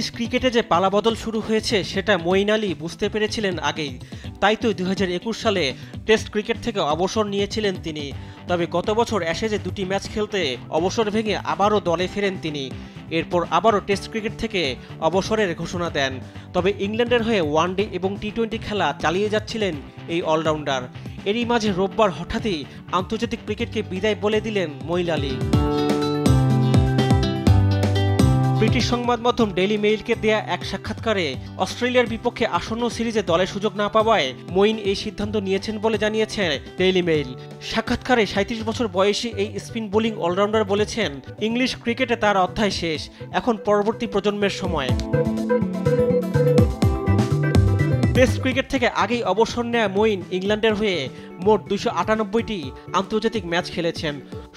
English ক্রিকেটে যে পালাবদল শুরু হয়েছে সেটা মঈন আলী বুঝতে পেরেছিলেন আগেই। তাই তো 2021 সালে টেস্ট ক্রিকেট থেকে অবসর নিয়েছিলেন তিনি। তবে গত বছর অ্যাশেজে 2টি ম্যাচ খেলতে অবসর ভেঙে আবারও দলে ফেরেন তিনি। এরপর আবারও টেস্ট ক্রিকেট থেকে অবসরের ঘোষণা দেন। তবে ইংল্যান্ডের হয়ে ওয়ানডে এবং টি-20 খেলা চালিয়ে যাচ্ছিলেন এই অলরাউন্ডার। এরই মাঝে রোববার হঠাৎই আন্তর্জাতিক ক্রিকেটকে বিদায় বলে দিলেন মঈন আলী। ব্রিটিশ সংবাদ মাধ্যম ডেইলি মেইলকে দেয়া এক সাক্ষাৎকারে অস্ট্রেলিয়ার বিপক্ষে আসন্ন সিরিজে দলের সুযোগ না পাওয়ায় মঈন এই সিদ্ধান্ত নিয়েছেন বলে জানিয়েছে ডেইলি মেইল। সাক্ষাৎকারে 37 বছর বয়সী এই স্পিন বোলিং অলরাউন্ডার বলেছেন, ইংলিশ ক্রিকেটে তার অধ্যায় শেষ, এখন পরবর্তী প্রজন্মের সময়। টেস্ট ক্রিকেট থেকে আগেই অবসর নেয়া মঈন ইংল্যান্ডের হয়ে মোট 298টি আন্তর্জাতিক ম্যাচ খেলেছেন।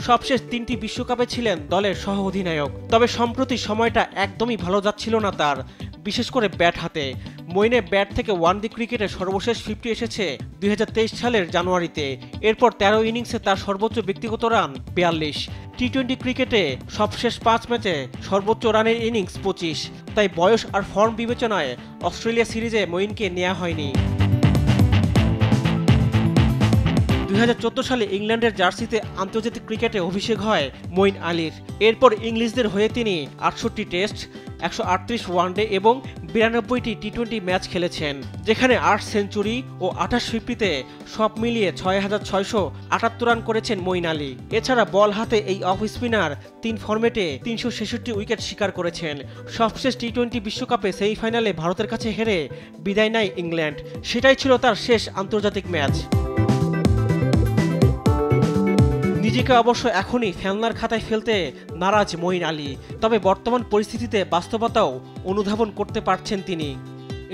সবশেষ 3টি বিশ্বকাপে ছিলেন দলের সহ অধিনায়ক। তবে সম্প্রতি সময়টা একদমই ভালো যাচ্ছিল না তার, বিশেষ করে ব্যাট হাতে। মঈনের ব্যাট থেকে ওয়ানডে ক্রিকেটে সর্বশেষ 50 এসেছে 2023 সালের জানুয়ারিতে। এরপর 13 ইনিংসে তার সর্বোচ্চ ব্যক্তিগত রান 42। টি-20 ক্রিকেটে সবশেষ 5 ম্যাচে সর্বোচ্চ রানের ইনিংস 25। তাই বয়স আর ফর্ম বিবেচনায় অস্ট্রেলিয়া সিরিজে মঈনকে নেওয়া হয়নি। 2014 সালে ইংল্যান্ডের জার্সিতে আন্তর্জাতিক ক্রিকেটে অভিষেক হয় মঈন আলীর। এরপর ইংলিশদের হয়ে তিনি 68টি টেস্ট, 138 ওয়ানডে এবং 92টি টি-20 ম্যাচ খেলেছেন, যেখানে 8 সেঞ্চুরি ও 28 ফিফটিতে সব মিলিয়ে 6678 রান করেছেন মঈন আলী। এছাড়া বল হাতে এই অফ স্পিনার 3 ফরম্যাটে 366 উইকেট শিকার করেছেন। সবশেষ টি-20 বিশ্বকাপে সেমিফাইনালে ভারতের কাছে হেরে বিদায় নেয় ইংল্যান্ড। সেটাই ছিল তার শেষ আন্তর্জাতিক ম্যাচ। নিজেকে অবশ্য এখনই খেলনার খাতায় ফেলতে নারাজ মঈন আলী। তবে বর্তমান পরিস্থিতিতে বাস্তবতাও অনুধাবন করতে পারছেন তিনি।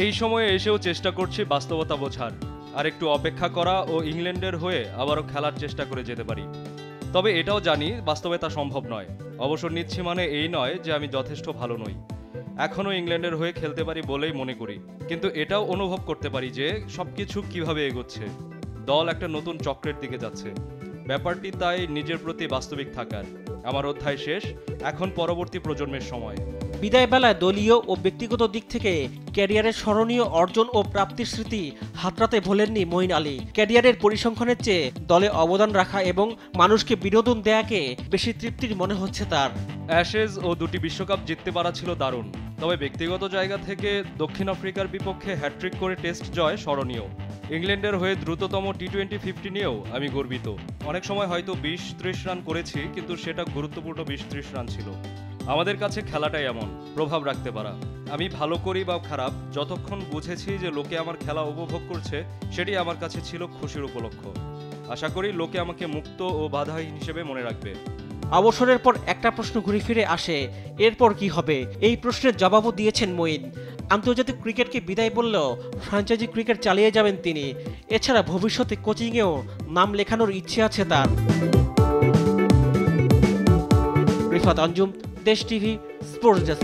এই সময়ে এসেও চেষ্টা করছি বাস্তবতা বোঝার, আর একটু অপেক্ষা করা ও ইংল্যান্ডের হয়ে আবারও খেলার চেষ্টা করে যেতে পারি। তবে এটাও জানি বাস্তবে তা সম্ভব নয়। অবসর নিচ্ছি মানে এই নয় যে আমি যথেষ্ট ভালো নই। এখনও ইংল্যান্ডের হয়ে খেলতে পারি বলেই মনে করি, কিন্তু এটাও অনুভব করতে পারি যে সবকিছু কিভাবে এগোচ্ছে। দল একটা নতুন চক্রের দিকে যাচ্ছে। ব্যাপারটি তাই নিজের প্রতি বাস্তবিক থাকার। আমার অধ্যায় শেষ, এখন পরবর্তী প্রজন্মের সময়। বিদায় বেলায় দলীয় ও ব্যক্তিগত দিক থেকে ক্যারিয়ারের স্মরণীয় অর্জন ও প্রাপ্তির স্মৃতি হাতড়াতে ভোলেননি মঈন আলী। ক্যারিয়ারের পরিসংখ্যানের চেয়ে দলে অবদান রাখা এবং মানুষকে বিনোদন দেয়াকে বেশি তৃপ্তির মনে হচ্ছে তার। অ্যাশেজ ও 2টি বিশ্বকাপ জিততে পারা ছিল দারুণ। তবে ব্যক্তিগত জায়গা থেকে দক্ষিণ আফ্রিকার বিপক্ষে হ্যাট্রিক করে টেস্ট জয় স্মরণীয়। ইংল্যান্ডের হয়ে দ্রুততম টি-20 50 নিয়েও আমি গর্বিত। অনেক সময় হয়তো 20-30 রান করেছি, কিন্তু সেটা গুরুত্বপূর্ণ 20-30 রান ছিল। আমাদের কাছে খেলাটাই এমন, প্রভাব রাখতে পারা। আমি ভালো করি বা খারাপ, যতক্ষণ বুঝেছি যে লোকে আমার খেলা উপভোগ করছে, সেটি আমার কাছে ছিল খুশির উপলক্ষ। আশা করি লোকে আমাকে মুক্ত ও বাধাহীন হিসেবে মনে রাখবে। অবসরের পর একটা প্রশ্ন ঘুরে ফিরে আসে, এরপর কি হবে? এই প্রশ্নের জবাবও দিয়েছেন মঈন। আন্তর্জাতিক ক্রিকেটকে বিদায় বললেও ফ্র্যাঞ্চাইজি ক্রিকেট চালিয়ে যাবেন তিনি। এছাড়া ভবিষ্যতে কোচিংয়েও নাম লেখানোর ইচ্ছে আছে তার। রিফাত আঞ্জুম, দেশ টিভি, স্পোর্টস ডেস্ক।